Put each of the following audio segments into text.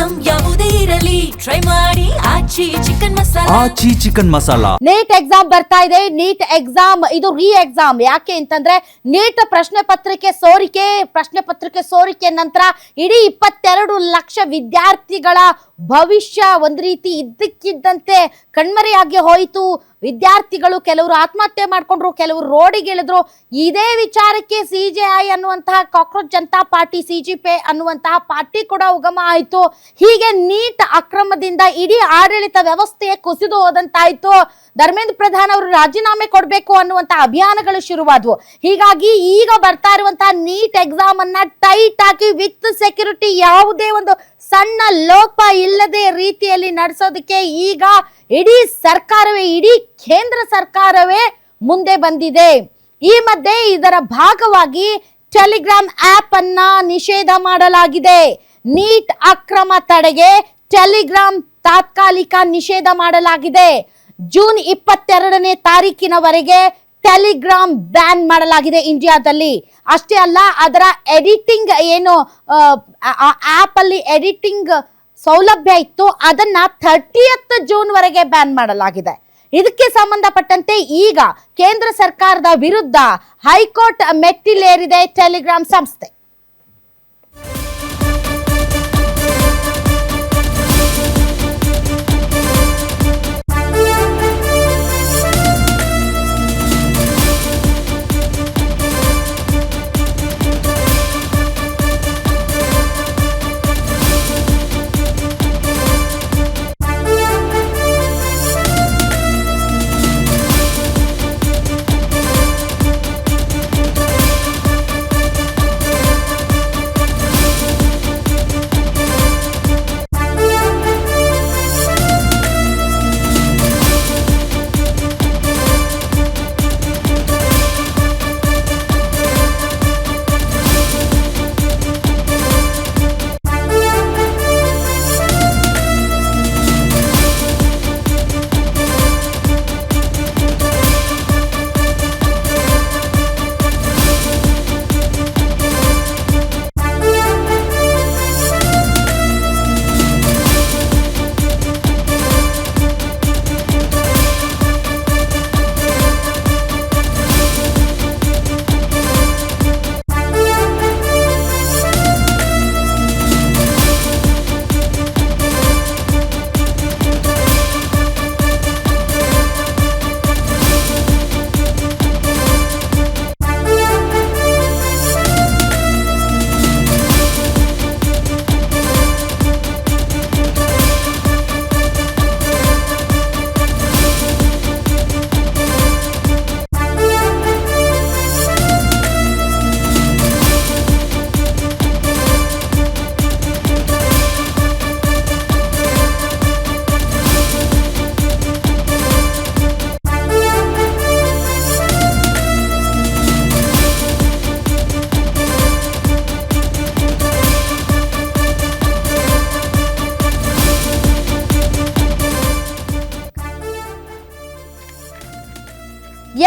Item ಯಾವುದೇ ಇರಲಿ try ಮಾಡಿ ಆಚಿ ಚಿಕನ್ ಮಸಾಲಾ. ನೀಟ್ ಎಕ್ಸಾಮ್ ಬರ್ತಾ ಇದೆ. ನೀಟ್ ಎಕ್ಸಾಮ್ ಇದು ರೀ ಎಕ್ಸಾಮ್. ಯಾಕೆ ಅಂತಂದ್ರೆ ನೀಟ್ ಪ್ರಶ್ನೆ ಪತ್ರಿಕೆ ಸೋರಿಕೆ ನಂತರ ಇಡೀ 22 ಲಕ್ಷ ವಿದ್ಯಾರ್ಥಿಗಳ ಭವಿಷ್ಯ ಒಂದ್ ರೀತಿ ಇದ್ದಕ್ಕಿದ್ದಂತೆ ಕಣ್ಮರೆಯಾಗಿ ಹೋಯಿತು. ವಿದ್ಯಾರ್ಥಿಗಳು ಕೆಲವರು ಆತ್ಮಹತ್ಯೆ ಮಾಡ್ಕೊಂಡ್ರು, ಕೆಲವರು ರೋಡಿಗೆ ಇಳಿದ್ರು. ಇದೇ ವಿಚಾರಕ್ಕೆ CJI ಅನ್ನುವಂತಹ ಕಾಕ್ರೋಚ್ ಜನತಾ ಪಾರ್ಟಿ, CJP ಅನ್ನುವಂತಹ ಪಾರ್ಟಿ ಕೂಡ ಉಗಮ ಆಯಿತು. ಹೀಗೆ ನೀಟ್ ಅಕ್ರಮದಿಂದ ಇಡೀ ಆಡಳಿತ ವ್ಯವಸ್ಥೆಯೇ ಕುಸಿದು ಹೋದಂತಾಯ್ತು. ಧರ್ಮೇಂದ್ರ ಪ್ರಧಾನ್ ಅವರು ರಾಜೀನಾಮೆ ಕೊಡಬೇಕು ಅನ್ನುವಂತ ಅಭಿಯಾನಗಳು ಶುರುವಾದವು. ಹೀಗಾಗಿ ಈಗ ಬರ್ತಾ ಇರುವಂತಹ ನೀಟ್ ಎಕ್ಸಾಮ್ ಅನ್ನ ಟೈಟ್ ಆಗಿ ವಿತ್ ಸೆಕ್ಯೂರಿಟಿ, ಯಾವುದೇ ಒಂದು ಸಣ್ಣ ಲೋಪ ಇಲ್ಲದೆ ರೀತಿಯಲ್ಲಿ ನಡೆಸೋದಕ್ಕೆ ಈಗ ಇಡೀ ಕೇಂದ್ರ ಸರ್ಕಾರವೇ ಮುಂದೆ ಬಂದಿದೆ. ಈ ಮಧ್ಯೆ ಇದರ ಭಾಗವಾಗಿ ಟೆಲಿಗ್ರಾಮ್ ಆಪ್ ಅನ್ನ ನಿಷೇಧ ಮಾಡಲಾಗಿದೆ. ನೀಟ್ ಅಕ್ರಮ ತಡೆಗೆ ಟೆಲಿಗ್ರಾಮ್ ತಾತ್ಕಾಲಿಕ ನಿಷೇಧ ಮಾಡಲಾಗಿದೆ. ಜೂನ್ 22ನೇ ತಾರೀಕಿನವರೆಗೆ ಟೆಲಿಗ್ರಾಮ್ ಬ್ಯಾನ್ ಮಾಡಲಾಗಿದೆ ಇಂಡಿಯಾದಲ್ಲಿ. ಅಷ್ಟೇ ಅಲ್ಲ, ಅದರ ಎಡಿಟಿಂಗ್ ಏನು ಆಪ್ ಅಲ್ಲಿ ಎಡಿಟಿಂಗ್ ಸೌಲಭ್ಯ ಇತ್ತು, ಅದನ್ನ 30th ಜೂನ್ ವರೆಗೆ ಬ್ಯಾನ್ ಮಾಡಲಾಗಿದೆ. ಇದಕ್ಕೆ ಸಂಬಂಧಪಟ್ಟಂತೆ ಈಗ ಕೇಂದ್ರ ಸರ್ಕಾರದ ವಿರುದ್ಧ ಹೈಕೋರ್ಟ್ ಮೆಟ್ಟಿಲೇರಿದೆ ಟೆಲಿಗ್ರಾಮ್ ಸಂಸ್ಥೆ.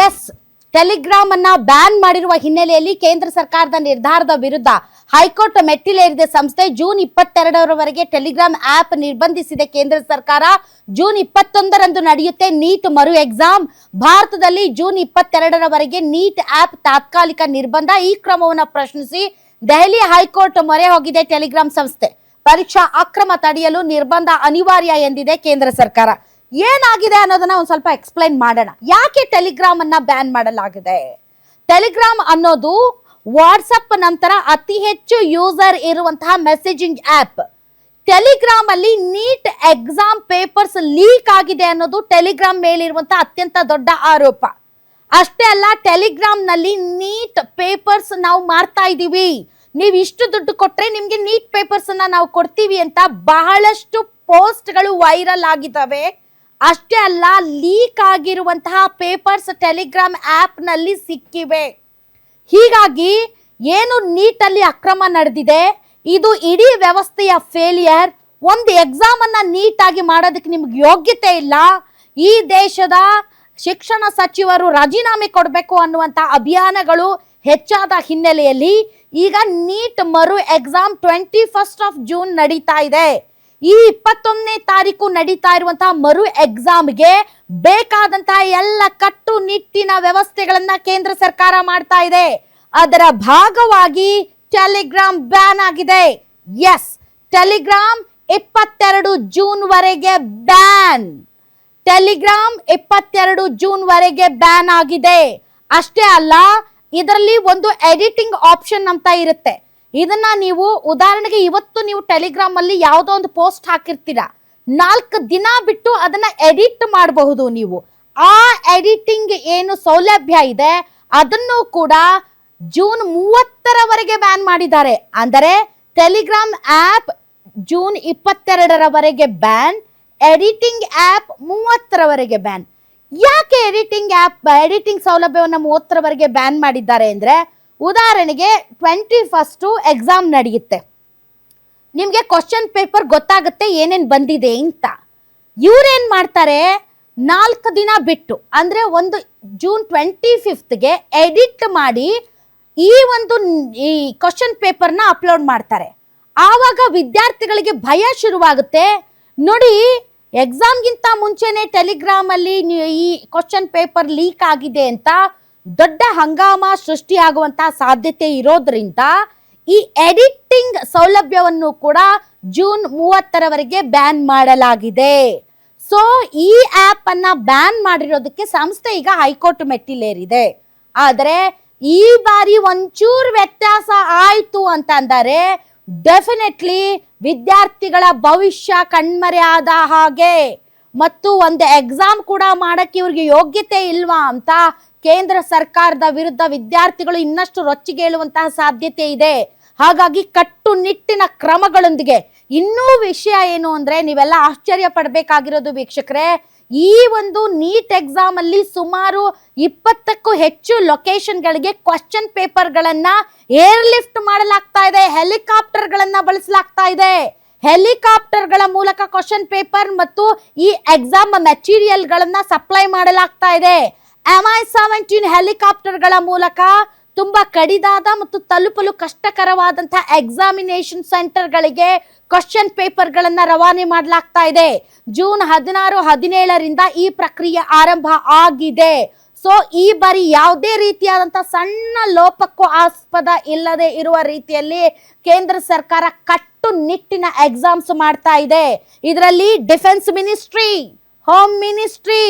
ಎಸ್, ಟೆಲಿಗ್ರಾಮ್ ಅನ್ನ ಬ್ಯಾನ್ ಮಾಡಿರುವ ಹಿನ್ನೆಲೆಯಲ್ಲಿ ಕೇಂದ್ರ ಸರ್ಕಾರದ ನಿರ್ಧಾರದ ವಿರುದ್ಧ ಹೈಕೋರ್ಟ್ ಮೆಟ್ಟಿಲೇರಿದ ಸಂಸ್ಥೆ. ಜೂನ್ 22ರವರೆಗೆ ಟೆಲಿಗ್ರಾಮ್ ಆಪ್ ನಿರ್ಬಂಧಿಸಿದೆ ಕೇಂದ್ರ ಸರ್ಕಾರ. ಜೂನ್ 21ರಂದು ನಡೆಯುತ್ತೆ ನೀಟ್ ಮರು ಎಕ್ಸಾಮ್. ಭಾರತದಲ್ಲಿ ಜೂನ್ 22ರವರೆಗೆ ನೀಟ್ ಆಪ್ ತಾತ್ಕಾಲಿಕ ನಿರ್ಬಂಧ. ಈ ಕ್ರಮವನ್ನು ಪ್ರಶ್ನಿಸಿ ದೆಹಲಿ ಹೈಕೋರ್ಟ್ ಮೊರೆ ಹೋಗಿದೆ ಟೆಲಿಗ್ರಾಮ್ ಸಂಸ್ಥೆ. ಪರೀಕ್ಷಾ ಅಕ್ರಮ ತಡೆಯಲು ನಿರ್ಬಂಧ ಅನಿವಾರ್ಯ ಎಂದಿದೆ ಕೇಂದ್ರ ಸರ್ಕಾರ. ಏನಾಗಿದೆ ಅನ್ನೋದನ್ನ ಒಂದ್ ಸ್ವಲ್ಪ ಎಕ್ಸ್ಪ್ಲೈನ್ ಮಾಡೋಣ. ಯಾಕೆ ಟೆಲಿಗ್ರಾಮ್ ಅನ್ನ ಬ್ಯಾನ್ ಮಾಡಲಾಗಿದೆ? ಟೆಲಿಗ್ರಾಮ್ ಅನ್ನೋದು ವಾಟ್ಸಪ್ ನಂತರ ಅತಿ ಹೆಚ್ಚು ಯೂಸರ್ ಇರುವಂತಹ ಮೆಸೇಜಿಂಗ್ ಆಪ್. ಟೆಲಿಗ್ರಾಮ್ ಅಲ್ಲಿ ನೀಟ್ ಎಕ್ಸಾಮ್ ಪೇಪರ್ಸ್ ಲೀಕ್ ಆಗಿದೆ ಅನ್ನೋದು ಟೆಲಿಗ್ರಾಮ್ ಮೇಲಿರುವಂತಹ ಅತ್ಯಂತ ದೊಡ್ಡ ಆರೋಪ. ಅಷ್ಟೇ ಅಲ್ಲ, ಟೆಲಿಗ್ರಾಮ್ ನಲ್ಲಿ ನೀಟ್ ಪೇಪರ್ಸ್ ನಾವು ಮಾರ್ತಾ ಇದೀವಿ, ನೀವು ಇಷ್ಟು ದುಡ್ಡು ಕೊಟ್ರೆ ನಿಮ್ಗೆ ನೀಟ್ ಪೇಪರ್ಸ್ ಅನ್ನ ನಾವು ಕೊಡ್ತೀವಿ ಅಂತ ಬಹಳಷ್ಟು ಪೋಸ್ಟ್ಗಳು ವೈರಲ್ ಆಗಿದ್ದಾವೆ. ಅಷ್ಟೇ ಅಲ್ಲ, ಲೀಕ್ ಆಗಿರುವಂತಹ ಪೇಪರ್ಸ್ ಟೆಲಿಗ್ರಾಮ್ ಆಪ್ ನಲ್ಲಿ ಸಿಕ್ಕಿವೆ. ಹೀಗಾಗಿ ಏನು ನೀಟಲ್ಲಿ ಅಕ್ರಮ ನಡೆದಿದೆ, ಇದು ಇಡೀ ವ್ಯವಸ್ಥೆಯ ಫೇಲಿಯರ್. ಒಂದು ಎಕ್ಸಾಮ್ ಅನ್ನ ನೀಟಾಗಿ ಮಾಡೋದಕ್ಕೆ ನಿಮ್ಗೆ ಯೋಗ್ಯತೆ ಇಲ್ಲ. ಈ ದೇಶದ ಶಿಕ್ಷಣ ಸಚಿವರು ರಾಜೀನಾಮೆ ಕೊಡಬೇಕು ಅನ್ನುವಂತ ಅಭಿಯಾನಗಳು ಹೆಚ್ಚಾದ ಹಿನ್ನೆಲೆಯಲ್ಲಿ ಈಗ ನೀಟ್ ಮರು ಎಕ್ಸಾಮ್ 21st ಜೂನ್ ನಡೀತಾ ಇದೆ. ಈ 21ನೇ ತಾರೀಕು ನಡೀತಾ ಇರುವಂತಹ ಮರು ಎಕ್ಸಾಮ್ಗೆ ಬೇಕಾದಂತಹ ಎಲ್ಲ ಕಟ್ಟುನಿಟ್ಟಿನ ವ್ಯವಸ್ಥೆಗಳನ್ನ ಕೇಂದ್ರ ಸರ್ಕಾರ ಮಾಡ್ತಾ ಇದೆ. ಅದರ ಭಾಗವಾಗಿ ಟೆಲಿಗ್ರಾಮ್ ಬ್ಯಾನ್ ಆಗಿದೆ. ಎಸ್, ಟೆಲಿಗ್ರಾಮ್ 22 ಜೂನ್ ವರೆಗೆ ಬ್ಯಾನ್. ಟೆಲಿಗ್ರಾಮ್ 22 ಜೂನ್ ವರೆಗೆ ಬ್ಯಾನ್ ಆಗಿದೆ. ಅಷ್ಟೇ ಅಲ್ಲ, ಇದರಲ್ಲಿ ಒಂದು ಎಡಿಟಿಂಗ್ ಆಪ್ಷನ್ ಅಂತ ಇರುತ್ತೆ. ಇದನ್ನ ನೀವು ಉದಾಹರಣೆಗೆ ಇವತ್ತು ನೀವು ಟೆಲಿಗ್ರಾಮ್ ಅಲ್ಲಿ ಯಾವುದೋ ಒಂದು ಪೋಸ್ಟ್ ಹಾಕಿರ್ತೀರಾ, 4 ದಿನ ಬಿಟ್ಟು ಅದನ್ನ ಎಡಿಟ್ ಮಾಡಬಹುದು ನೀವು. ಆ ಎಡಿಟಿಂಗ್ ಏನು ಸೌಲಭ್ಯ ಇದೆ ಅದನ್ನು ಕೂಡ ಜೂನ್ 30ರವರೆಗೆ ಬ್ಯಾನ್ ಮಾಡಿದ್ದಾರೆ. ಅಂದರೆ ಟೆಲಿಗ್ರಾಮ್ ಆಪ್ ಜೂನ್ 22ರವರೆಗೆ ಬ್ಯಾನ್, ಎಡಿಟಿಂಗ್ ಆಪ್ 30ರವರೆಗೆ ಬ್ಯಾನ್. ಯಾಕೆ ಎಡಿಟಿಂಗ್ ಸೌಲಭ್ಯವನ್ನು 30ರವರೆಗೆ ಬ್ಯಾನ್ ಮಾಡಿದ್ದಾರೆ ಅಂದ್ರೆ, ಉದಾಹರಣೆಗೆ 21 ಎಕ್ಸಾಮ್ ನಡೆಯುತ್ತೆ, ನಿಮ್ಗೆ ಕ್ವಶನ್ ಪೇಪರ್ ಗೊತ್ತಾಗುತ್ತೆ ಏನೇನ್ ಬಂದಿದೆ ಅಂತ. ಇವ್ರೇನ್ ಮಾಡ್ತಾರೆ, 4 ದಿನ ಬಿಟ್ಟು ಅಂದ್ರೆ ಒಂದು ಜೂನ್ 25ಗೆ ಎಡಿಟ್ ಮಾಡಿ ಈ ಕ್ವಶನ್ ಪೇಪರ್ನ ಅಪ್ಲೋಡ್ ಮಾಡ್ತಾರೆ. ಆವಾಗ ವಿದ್ಯಾರ್ಥಿಗಳಿಗೆ ಭಯ ಶುರುವಾಗುತ್ತೆ. ನೋಡಿ, ಎಕ್ಸಾಮ್ಗಿಂತ ಮುಂಚೆನೆ ಟೆಲಿಗ್ರಾಮ್ ಅಲ್ಲಿ ಈ ಕ್ವಶನ್ ಪೇಪರ್ ಲೀಕ್ ಆಗಿದೆ ಅಂತ ದೊಡ್ಡ ಹಂಗಾಮ ಸೃಷ್ಟಿಯಾಗುವಂತಹ ಸಾಧ್ಯತೆ ಇರೋದ್ರಿಂದ ಈ ಎಡಿಟಿಂಗ್ ಸೌಲಭ್ಯವನ್ನು ಕೂಡ ಜೂನ್ 30ರವರೆಗೆ ಬ್ಯಾನ್ ಮಾಡಲಾಗಿದೆ. ಸೊ ಈ ಆಪ್ ಅನ್ನ ಬ್ಯಾನ್ ಮಾಡಿರೋದಕ್ಕೆ ಸಂಸ್ಥೆ ಈಗ ಹೈಕೋರ್ಟ್ ಮೆಟ್ಟಿಲೇರಿದೆ. ಆದರೆ ಈ ಬಾರಿ ಒಂಚೂರು ವ್ಯತ್ಯಾಸ ಆಯ್ತು ಅಂತ ಅಂದರೆ ಡೆಫಿನೆಟ್ಲಿ ವಿದ್ಯಾರ್ಥಿಗಳ ಭವಿಷ್ಯ ಕಣ್ಮರೆ ಆದ ಹಾಗೆ, ಮತ್ತು ಒಂದು ಎಕ್ಸಾಮ್ ಕೂಡ ಮಾಡಕ್ಕೆ ಇವ್ರಿಗೆ ಯೋಗ್ಯತೆ ಇಲ್ವಾ ಅಂತ ಕೇಂದ್ರ ಸರ್ಕಾರದ ವಿರುದ್ಧ ವಿದ್ಯಾರ್ಥಿಗಳು ಇನ್ನಷ್ಟು ರೊಚ್ಚಿಗೇಳುವಂತಹ ಸಾಧ್ಯತೆ ಇದೆ. ಹಾಗಾಗಿ ಕಟ್ಟುನಿಟ್ಟಿನ ಕ್ರಮಗಳೊಂದಿಗೆ, ಇನ್ನೂ ವಿಷಯ ಏನು ಅಂದ್ರೆ ನೀವೆಲ್ಲ ಆಶ್ಚರ್ಯ ಪಡಬೇಕಾಗಿರೋದು ವೀಕ್ಷಕರೇ, ಈ ಒಂದು ನೀಟ್ ಎಕ್ಸಾಮ್ ಅಲ್ಲಿ ಸುಮಾರು 20ಕ್ಕೂ ಹೆಚ್ಚು ಲೊಕೇಶನ್ಗಳಿಗೆ ಕ್ವಶನ್ ಪೇಪರ್ಗಳನ್ನ ಏರ್ ಲಿಫ್ಟ್ ಮಾಡಲಾಗ್ತಾ ಇದೆ, ಹೆಲಿಕಾಪ್ಟರ್ಗಳನ್ನ ಬಳಸಲಾಗ್ತಾ ಇದೆ. ಹೆಲಿಕಾಪ್ಟರ್ಗಳ ಮೂಲಕ ಕ್ವಶನ್ ಪೇಪರ್ ಮತ್ತು ಈ ಎಕ್ಸಾಮ್ ಮೆಟೀರಿಯಲ್ಗಳನ್ನ ಸಪ್ಲೈ ಮಾಡಲಾಗ್ತಾ ಇದೆ. MI-17 ಹೆಲಿಕಾಪ್ಟರ್ಗಳ ಮೂಲಕ ತುಂಬಾ ಕಡಿದಾದ ಮತ್ತು ತಲುಪಲು ಕಷ್ಟಕರವಾದಂತಹ ಎಕ್ಸಾಮಿನೇಷನ್ ಸೆಂಟರ್ಗಳಿಗೆ ಕ್ವಶನ್ ಪೇಪರ್ಗಳನ್ನ ರವಾನೆ ಮಾಡಲಾಗ್ತಾ ಇದೆ. ಜೂನ್ 16-17ರಿಂದ ಈ ಪ್ರಕ್ರಿಯೆ ಆರಂಭ ಆಗಿದೆ. ಸೊ ಈ ಬಾರಿ ಯಾವುದೇ ರೀತಿಯಾದಂತಹ ಸಣ್ಣ ಲೋಪಕ್ಕೂ ಆಸ್ಪದ ಇಲ್ಲದೆ ಇರುವ ರೀತಿಯಲ್ಲಿ ಕೇಂದ್ರ ಸರ್ಕಾರ ಕಟ್ಟುನಿಟ್ಟಿನ ಎಕ್ಸಾಮ್ಸ್ ಮಾಡ್ತಾ ಇದೆ. ಇದರಲ್ಲಿ defence ministry, home ministry,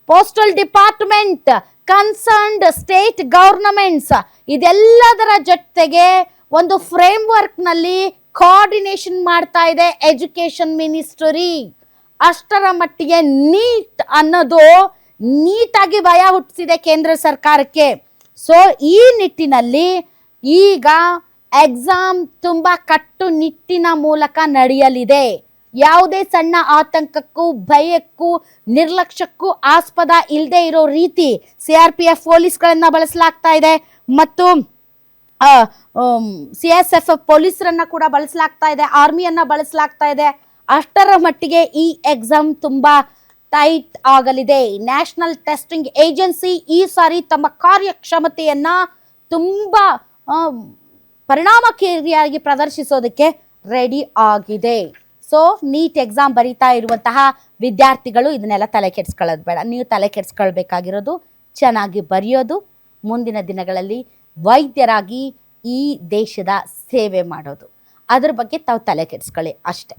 postal department, concerned state governments ಇದೆಲ್ಲದರ ಜೊತೆಗೆ ಒಂದು ಫ್ರೇಮ್ ವರ್ಕ್ ನಲ್ಲಿ ಕೋಆರ್ಡಿನೇಷನ್ ಮಾಡ್ತಾ ಇದೆ ಎಜುಕೇಶನ್ ಮಿನಿಸ್ಟ್ರಿ. ಅಷ್ಟರ ಮಟ್ಟಿಗೆ ನೀಟ್ ಅನ್ನೋದು ನೀಟಾಗಿ ಭಯ ಹುಟ್ಟಿಸಿದೆ ಕೇಂದ್ರ ಸರ್ಕಾರಕ್ಕೆ. ಸೊ ಈ ನಿಟ್ಟಿನಲ್ಲಿ ಈಗ ಎಕ್ಸಾಮ್ ತುಂಬಾ ಕಟ್ಟುನಿಟ್ಟಿನ ಮೂಲಕ ನಡೆಯಲಿದೆ. ಯಾವುದೇ ಸಣ್ಣ ಆತಂಕಕ್ಕೂ ಭಯಕ್ಕೂ ನಿರ್ಲಕ್ಷ್ಯಕ್ಕೂ ಆಸ್ಪದ ಇಲ್ಲದೆ ಇರೋ ರೀತಿ CRPF ಪೊಲೀಸ್ಗಳನ್ನ ಬಳಸಲಾಗ್ತಾ ಇದೆ ಮತ್ತು CSF ಪೊಲೀಸರನ್ನ ಕೂಡ ಬಳಸಲಾಗ್ತಾ ಇದೆ, ಆರ್ಮಿಯನ್ನ ಬಳಸಲಾಗ್ತಾ ಇದೆ. ಅಷ್ಟರ ಮಟ್ಟಿಗೆ ಈ ಎಕ್ಸಾಮ್ ತುಂಬಾ ಟೈಟ್ ಆಗಲಿದೆ. ನ್ಯಾಷನಲ್ ಟೆಸ್ಟಿಂಗ್ ಏಜೆನ್ಸಿ ಈ ಸಾರಿ ತಮ್ಮ ಕಾರ್ಯಕ್ಷಮತೆಯನ್ನ ತುಂಬಾ ಪರಿಣಾಮಕಾರಿಯಾಗಿ ಪ್ರದರ್ಶಿಸೋದಕ್ಕೆ ರೆಡಿ ಆಗಿದೆ. ಸೊ ನೀಟ್ ಎಕ್ಸಾಮ್ ಬರೀತಾ ಇರುವಂತಹ ವಿದ್ಯಾರ್ಥಿಗಳು ಇದನ್ನೆಲ್ಲ ತಲೆ ಕೆಡಿಸ್ಕೊಳ್ಳೋದು ಬೇಡ. ನೀವು ತಲೆ ಕೆಡಿಸ್ಕೊಳ್ಬೇಕಾಗಿರೋದು ಚೆನ್ನಾಗಿ ಬರೆಯೋದು, ಮುಂದಿನ ದಿನಗಳಲ್ಲಿ ವೈದ್ಯರಾಗಿ ಈ ದೇಶದ ಸೇವೆ ಮಾಡೋದು. ಅದ್ರ ಬಗ್ಗೆ ತಾವು ತಲೆ ಕೆಡಿಸ್ಕೊಳ್ಳಿ ಅಷ್ಟೇ.